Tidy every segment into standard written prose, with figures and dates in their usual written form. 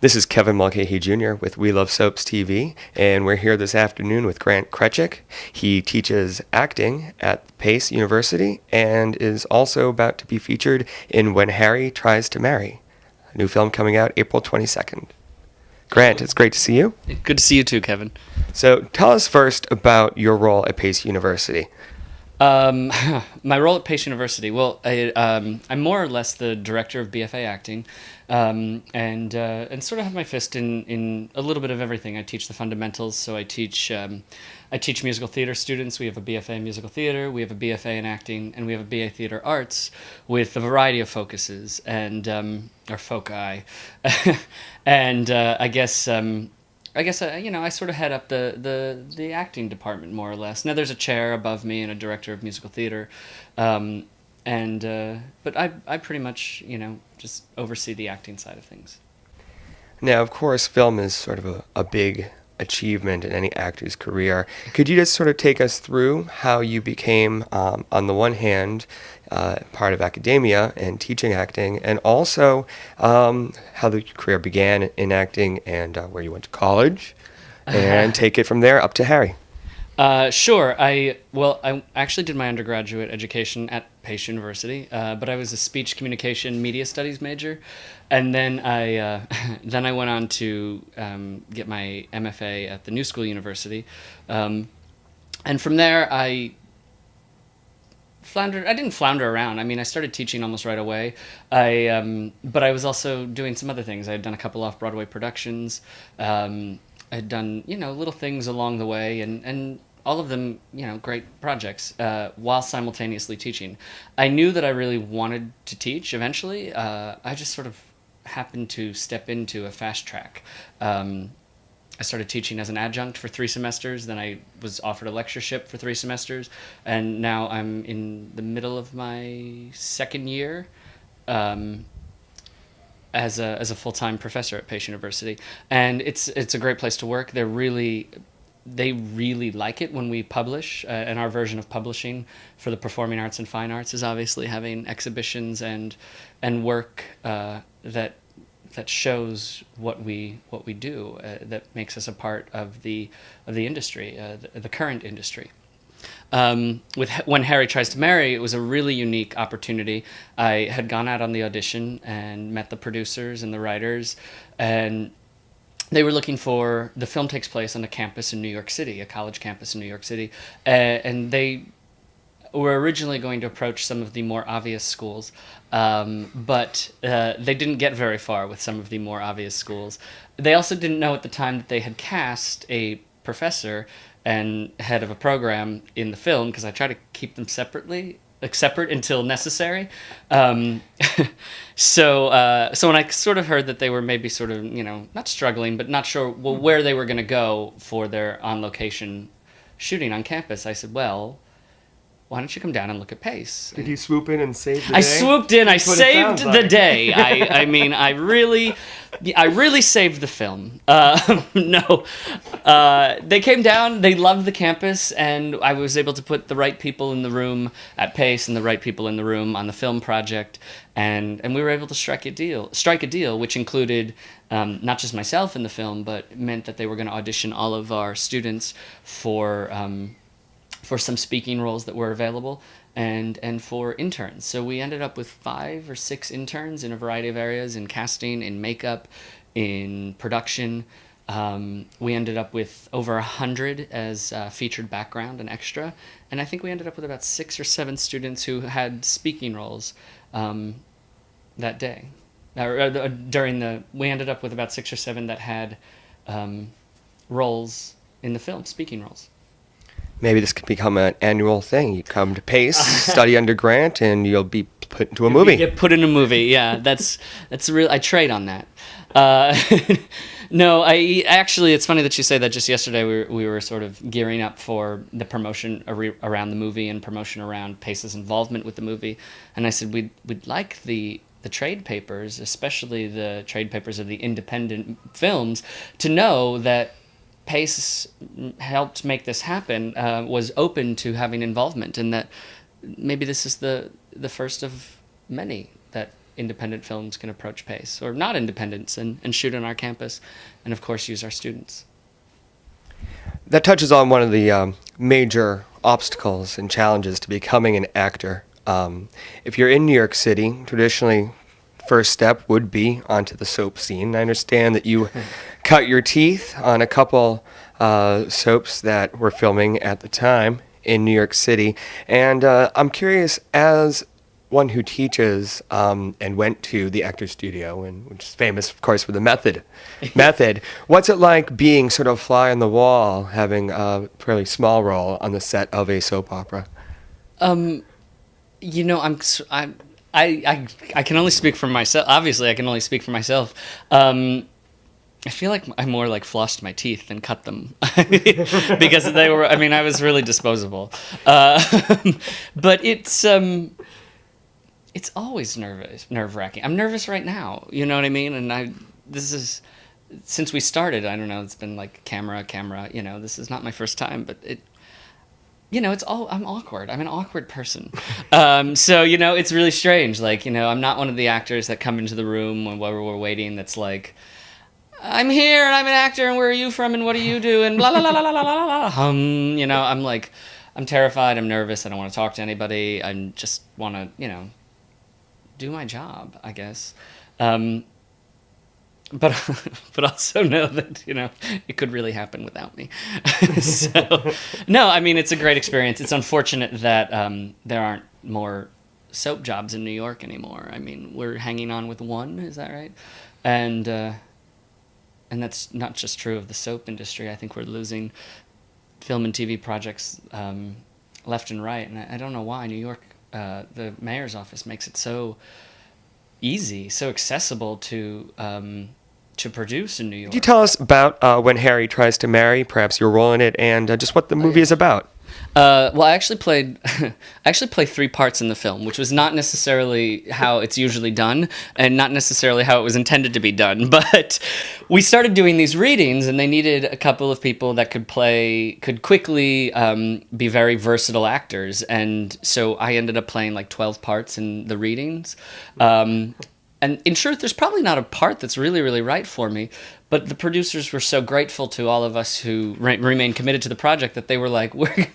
This is Kevin Mulcahy Jr. with We Love Soaps TV, and we're here this afternoon with Grant Kretchik. He teaches acting at Pace University and is also about to be featured in When Harry Tries to Marry, a new film coming out April 22nd. Grant, it's great to see you. Good to see you too, Kevin. So tell us first about your role at Pace University. My role at Pace University. Well, I'm more or less the director of BFA acting, and sort of have my fist in a little bit of everything. I teach the fundamentals, so I teach musical theater students. We have a BFA in musical theater, we have a BFA in acting, and we have a BA theater arts with a variety of focuses and or foci, and I guess I sort of head up the acting department more or less. Now there's a chair above me and a director of musical theater, but I pretty much just oversee the acting side of things. Now, of course, film is sort of a big achievement in any actor's career. Could you just sort of take us through how you became, on the one hand, part of academia and teaching acting, and also how the career began in acting and where you went to college, and take it from there up to Harry? Sure. I actually did my undergraduate education at Pace University, but I was a speech communication media studies major, and then I went on to get my MFA at the New School University, and from there I didn't flounder around. I mean, I started teaching almost right away. But I was also doing some other things. I had done a couple off-Broadway productions. I had done, little things along the way, and all of them, great projects, while simultaneously teaching. I knew that I really wanted to teach eventually. I just sort of happened to step into a fast track. I started teaching as an adjunct for 3 semesters, then I was offered a lectureship for 3 semesters, and now I'm in the middle of my second year as a full-time professor at Pace University. And it's a great place to work. They really like it when we publish, and our version of publishing for the performing arts and fine arts is obviously having exhibitions and work that shows what we do, that makes us a part of the industry, the current industry. With When Harry Tries to Marry, it was a really unique opportunity. I had gone out on the audition and met the producers and the writers, and they were looking for, the film takes place on a campus in New York City, a college campus in New York City, and they were originally going to approach some of the more obvious schools, but they didn't get very far with some of the more obvious schools. They also didn't know at the time that they had cast a professor and head of a program in the film, because I try to keep them separate until necessary. So when I sort of heard that they were maybe sort of, not struggling, but not sure where they were going to go for their on-location shooting on campus, I said, well, why don't you come down and look at Pace? Did you swoop in and save the day? I swooped in. I saved the day. I mean, I really saved the film. No, they came down. They loved the campus, and I was able to put the right people in the room at Pace and the right people in the room on the film project, and we were able to strike a deal, which included not just myself in the film, but meant that they were going to audition all of our students for some speaking roles that were available, and for interns. So we ended up with 5 or 6 interns in a variety of areas, in casting, in makeup, in production. We ended up with over 100 as featured background and extra, and I think we ended up with about 6 or 7 students who had speaking roles that day. We ended up with about 6 or 7 that had roles in the film, speaking roles. Maybe this could become an annual thing. You come to Pace, study under Grant, and you'll be put into a movie. Get put in a movie, yeah. That's real. I trade on that. No, actually, it's funny that you say that. Just yesterday, we were sort of gearing up for the promotion around the movie and promotion around Pace's involvement with the movie, and I said we'd like the trade papers, especially the trade papers of the independent films, to know that Pace helped make this happen, was open to having involvement, and that maybe this is the first of many that independent films can approach Pace, or not independents, and shoot on our campus, and of course use our students. That touches on one of the major obstacles and challenges to becoming an actor. If you're in New York City, traditionally, first step would be onto the soap scene. I understand that you cut your teeth on a couple soaps that were filming at the time in New York City, and I'm curious, as one who teaches and went to the actor studio, and which is famous, of course, for the method. What's it like being sort of fly on the wall, having a fairly small role on the set of a soap opera? You know, I can only speak for myself. Obviously, I can only speak for myself. I feel like I more like flossed my teeth than cut them because they were. I mean, I was really disposable. But it's always nerve-wracking. I'm nervous right now. You know what I mean? And this is, since we started, I don't know, it's been like camera, you know, this is not my first time, but I'm awkward. I'm an awkward person. So, you know, it's really strange. Like, you know, I'm not one of the actors that come into the room while we're waiting that's like, I'm here and I'm an actor and where are you from and what do you do and blah, blah, blah, blah, blah, blah, blah. You know, I'm like, I'm terrified. I'm nervous. I don't want to talk to anybody. I just want to, you know, do my job, I guess. But also know that, you know, it could really happen without me. So, no, I mean, it's a great experience. It's unfortunate that there aren't more soap jobs in New York anymore. I mean, we're hanging on with one, is that right? And that's not just true of the soap industry. I think we're losing film and TV projects left and right. And I don't know why. New York, the mayor's office makes it so easy, so accessible to produce in New York. Could you tell us about When Harry Tries to Marry, perhaps your role in it, and just what the movie is about? Well, I actually play 3 parts in the film, which was not necessarily how it's usually done, and not necessarily how it was intended to be done. But we started doing these readings, and they needed a couple of people that could quickly be very versatile actors, and so I ended up playing like 12 parts in the readings. And in truth, there's probably not a part that's really, really right for me, but the producers were so grateful to all of us who remained committed to the project that they were like, we're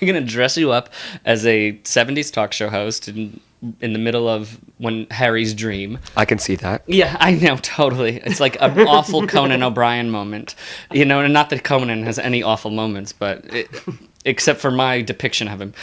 gonna dress you up as a 70s talk show host in the middle of When Harry's Dream. I can see that. Yeah, I know, totally. It's like an awful Conan O'Brien moment. You know, and not that Conan has any awful moments, but except for my depiction of him.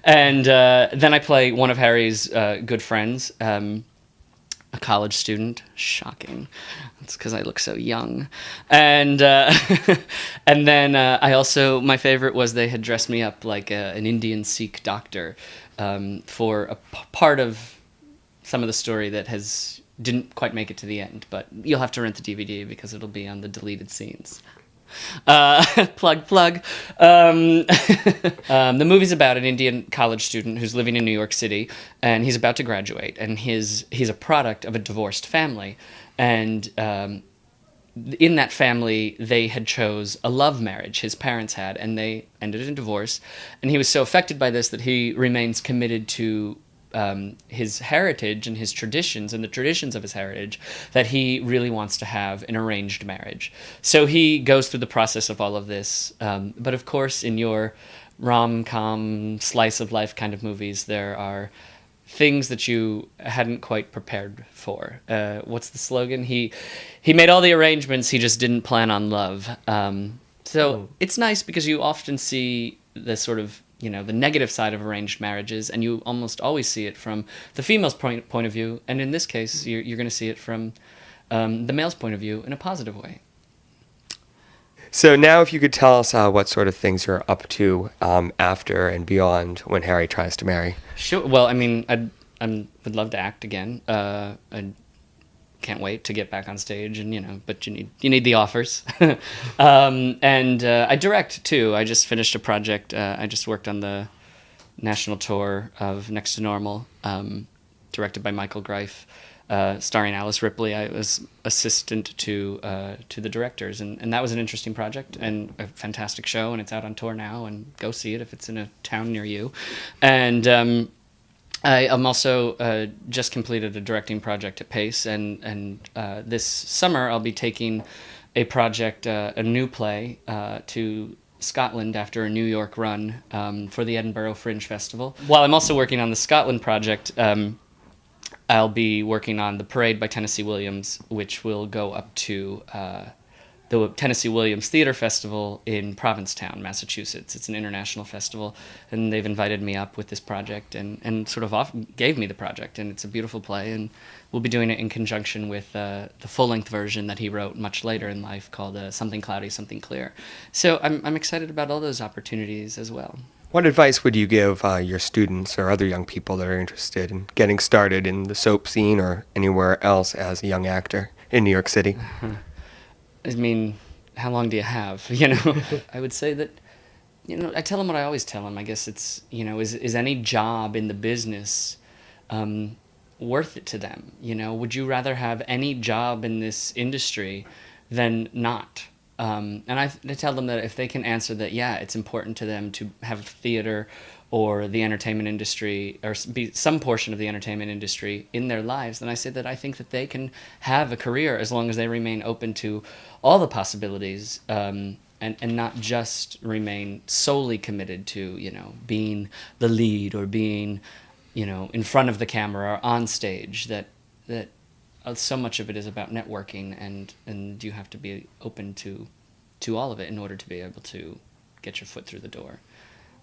And then I play one of Harry's good friends, a college student. Shocking. It's because I look so young. And and then I also, my favorite was they had dressed me up like an Indian Sikh doctor for a part of some of the story that didn't quite make it to the end. But you'll have to rent the DVD because it'll be on the deleted scenes. Plug. The movie's about an Indian college student who's living in New York City, and he's about to graduate, and he's a product of a divorced family, and in that family they had chose a love marriage, his parents had, and they ended in divorce, and he was so affected by this that he remains committed to his heritage and his traditions and the traditions of his heritage, that he really wants to have an arranged marriage. So he goes through the process of all of this. But of course, in your rom-com, slice of life kind of movies, there are things that you hadn't quite prepared for. What's the slogan? He made all the arrangements, he just didn't plan on love. So it's nice because you often see the sort of, you know, the negative side of arranged marriages, and you almost always see it from the female's point of view, and in this case, you're going to see it from the male's point of view in a positive way. So now if you could tell us what sort of things you're up to after and beyond When Harry Tries to Marry. Sure. Well, I mean, I would love to act again. I can't wait to get back on stage, and you know, but you need the offers. And I direct too. I just finished a project. I just worked on the national tour of Next to Normal, directed by Michael Greif, starring Alice Ripley. I was assistant to the directors, and that was an interesting project and a fantastic show. And it's out on tour now. And go see it if it's in a town near you. And I'm also just completed a directing project at Pace, and this summer I'll be taking a project, a new play, to Scotland after a New York run for the Edinburgh Fringe Festival. While I'm also working on the Scotland project, I'll be working on The Parade by Tennessee Williams, which will go up to the Tennessee Williams Theater Festival in Provincetown, Massachusetts. It's an international festival, and they've invited me up with this project and sort of gave me the project, and it's a beautiful play, and we'll be doing it in conjunction with the full-length version that he wrote much later in life called Something Cloudy, Something Clear. So I'm excited about all those opportunities as well. What advice would you give your students or other young people that are interested in getting started in the soap scene or anywhere else as a young actor in New York City? I mean, how long do you have? You know, I would say that, you know, I tell them what I always tell them. I guess it's, you know, is any job in the business worth it to them? You know, would you rather have any job in this industry than not? And I tell them that if they can answer that, yeah, it's important to them to have theater or the entertainment industry or be some portion of the entertainment industry in their lives, then I say that I think that they can have a career as long as they remain open to all the possibilities and not just remain solely committed to, you know, being the lead or being, you know, in front of the camera or on stage. That so much of it is about networking, and you have to be open to all of it in order to be able to get your foot through the door.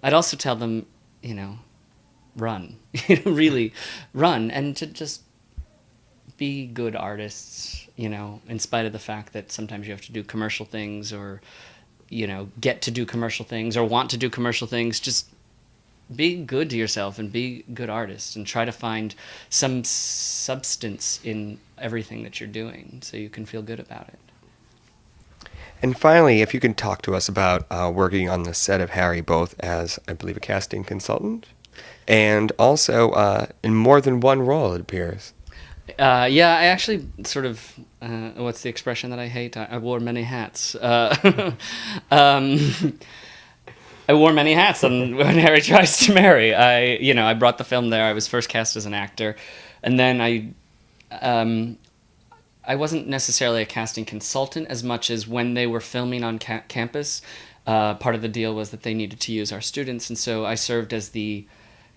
I'd also tell them, you know, run. Really run, and to just be good artists, you know, in spite of the fact that sometimes you have to do commercial things or, you know, get to do commercial things or want to do commercial things. Just be good to yourself and be good artists and try to find some substance in everything that you're doing so you can feel good about it. And finally, if you can talk to us about working on the set of Harry, both as, I believe, a casting consultant and also in more than one role, it appears. Yeah, I actually sort of, what's the expression that I hate? I wore many hats. I wore many hats when Harry Tries to Marry. I brought the film there. I was first cast as an actor, and then I wasn't necessarily a casting consultant as much as when they were filming on campus, part of the deal was that they needed to use our students, and so I served as the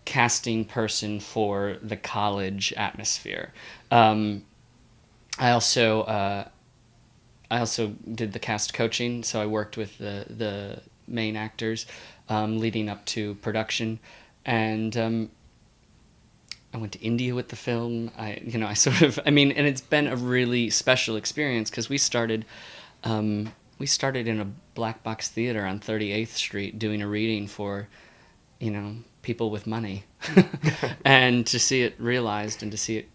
casting person for the college atmosphere. I also did the cast coaching, so I worked with the main actors leading up to production, and I went to India with the film. And it's been a really special experience because we started in a black box theater on 38th Street doing a reading for, you know, people with money, and to see it realized and to see it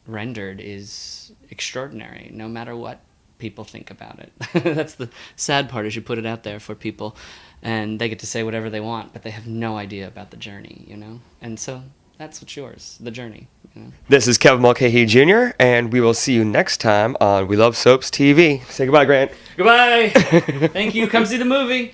rendered is extraordinary, no matter what people think about it. That's the sad part, is you put it out there for people and they get to say whatever they want, but they have no idea about the journey, you know? And so that's what's yours, the journey. You know? This is Kevin Mulcahy Jr., and we will see you next time on We Love Soaps TV. Say goodbye, Grant. Goodbye. Thank you. Come see the movie.